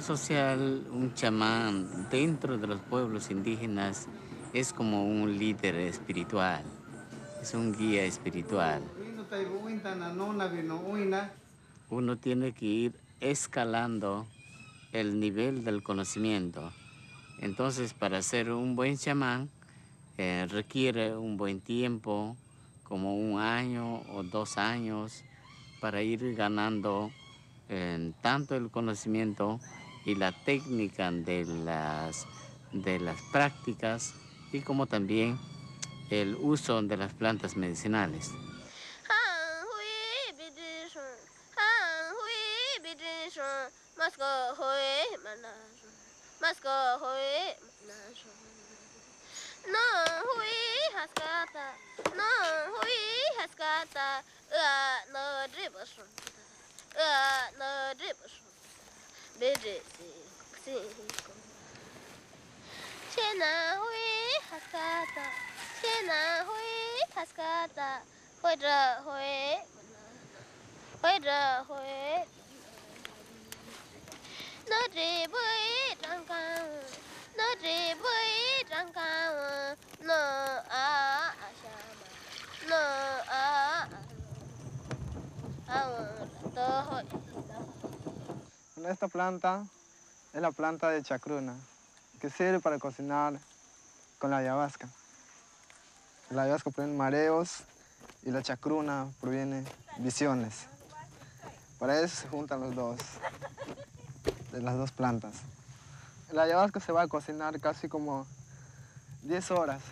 social, un chamán dentro de los pueblos indígenas es como un líder espiritual, es un guía espiritual. Uno tiene que ir escalando el nivel del conocimiento. Entonces, para ser un buen chamán, requiere un buen tiempo, como 1 año o 2 años, para ir ganando tanto el conocimiento y la técnica de las prácticas y como también el uso de las plantas medicinales. Esta planta es la planta de chacruna, que sirve para cocinar con la ayahuasca. La ayahuasca proviene mareos y la chacruna proviene visiones. Para eso se juntan los dos, de las dos plantas. La ayahuasca se va a cocinar casi como 10 horas.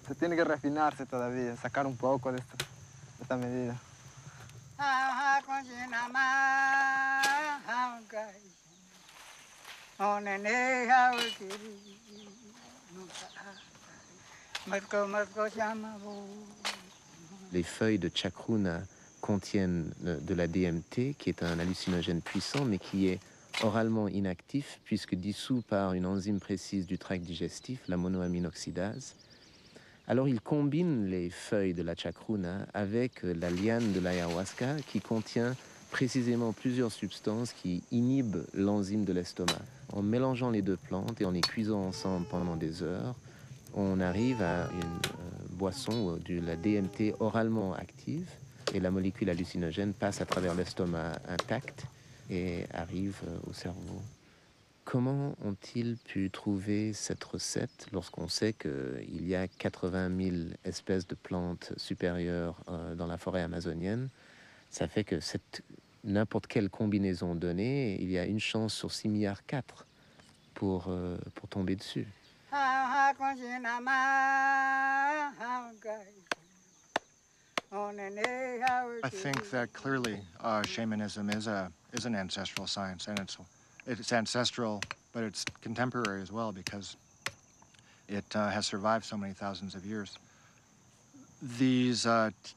Se tiene que refinarse todavía, sacar un poco de esta medida. Les feuilles de chacruna contiennent de la DMT, qui est un hallucinogène puissant, mais qui est oralement inactif, puisque dissous par une enzyme précise du tract digestif, la monoaminoxydase. Alors il combine les feuilles de la chacruna avec la liane de l'ayahuasca, qui contient précisément plusieurs substances qui inhibent l'enzyme de l'estomac. En mélangeant les deux plantes et en les cuisant ensemble pendant des heures, on arrive à une boisson de la DMT oralement active et la molécule hallucinogène passe à travers l'estomac intact et arrive au cerveau. Comment ont-ils pu trouver cette recette lorsqu'on sait qu'il y a 80 000 espèces de plantes supérieures dans la forêt amazonienne? Ça fait que n'importe quelle combinaison donnée, il y a une chance sur 6 milliards 4 pour tomber dessus. I think that clearly shamanism is an ancestral science, and it's ancestral, but it's contemporary as well because it has survived so many thousands of years. These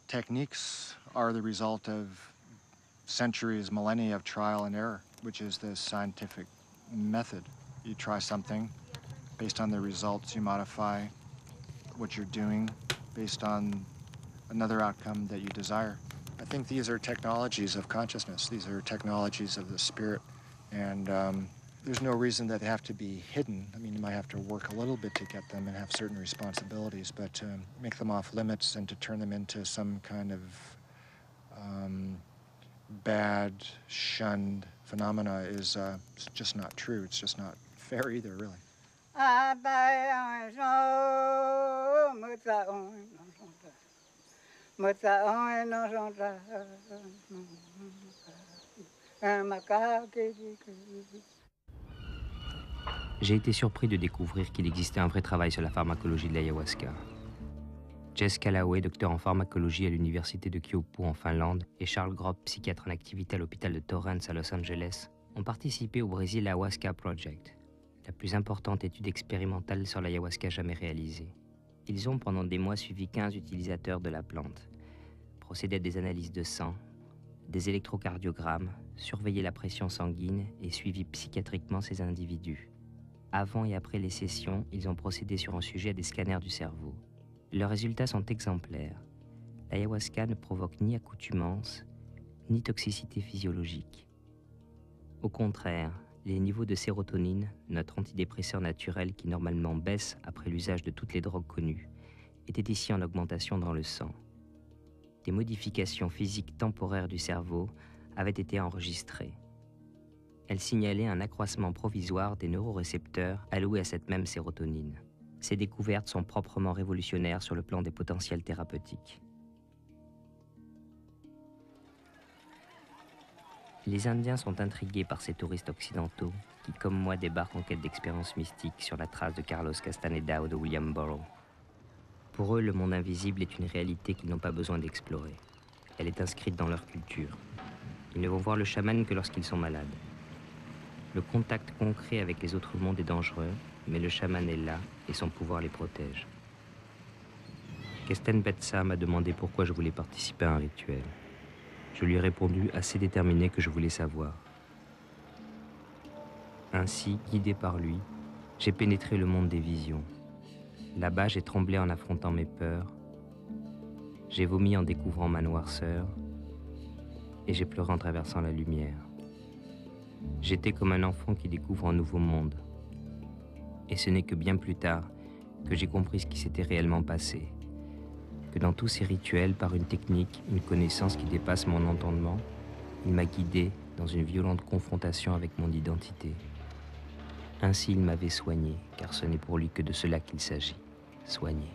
techniques are the result of centuries, millennia of trial and error, which is the scientific method. You try something, based on the results, you modify what you're doing based on another outcome that you desire. I think these are technologies of consciousness. These are technologies of the spirit, and there's no reason that they have to be hidden. I mean, you might have to work a little bit to get them and have certain responsibilities, but to make them off limits and to turn them into some kind of bad, shunned phenomena is just not true. It's just not fair either, really. J'ai été surpris de découvrir qu'il existait un vrai travail sur la pharmacologie de l'ayahuasca. Jess Callaway, docteur en pharmacologie à l'université de Kyopo en Finlande, et Charles Grob, psychiatre en activité à l'hôpital de Torrance à Los Angeles, ont participé au Brésil Ayahuasca Project, la plus importante étude expérimentale sur l'ayahuasca jamais réalisée. Ils ont pendant des mois suivi 15 utilisateurs de la plante, procédé à des analyses de sang, des électrocardiogrammes, surveillé la pression sanguine et suivi psychiatriquement ces individus. Avant et après les sessions, ils ont procédé sur un sujet à des scanners du cerveau. Leurs résultats sont exemplaires. L'ayahuasca ne provoque ni accoutumance, ni toxicité physiologique. Au contraire, Les niveaux de sérotonine, notre antidépresseur naturel qui normalement baisse après l'usage de toutes les drogues connues, étaient ici en augmentation dans le sang. Des modifications physiques temporaires du cerveau avaient été enregistrées. Elles signalaient un accroissement provisoire des neurorécepteurs alloués à cette même sérotonine. Ces découvertes sont proprement révolutionnaires sur le plan des potentiels thérapeutiques. Les Indiens sont intrigués par ces touristes occidentaux qui, comme moi, débarquent en quête d'expériences mystiques sur la trace de Carlos Castaneda ou de William Burroughs. Pour eux, le monde invisible est une réalité qu'ils n'ont pas besoin d'explorer. Elle est inscrite dans leur culture. Ils ne vont voir le chaman que lorsqu'ils sont malades. Le contact concret avec les autres mondes est dangereux, mais le chaman est là et son pouvoir les protège. Kesten Betsa m'a demandé pourquoi je voulais participer à un rituel. Je lui ai répondu assez déterminé que je voulais savoir. Ainsi, guidé par lui, j'ai pénétré le monde des visions. Là-bas, j'ai tremblé en affrontant mes peurs, j'ai vomi en découvrant ma noirceur, et j'ai pleuré en traversant la lumière. J'étais comme un enfant qui découvre un nouveau monde. Et ce n'est que bien plus tard que j'ai compris ce qui s'était réellement passé. Que dans tous ces rituels, par une technique, une connaissance qui dépasse mon entendement, il m'a guidé dans une violente confrontation avec mon identité. Ainsi il m'avait soigné, car ce n'est pour lui que de cela qu'il s'agit, soigner.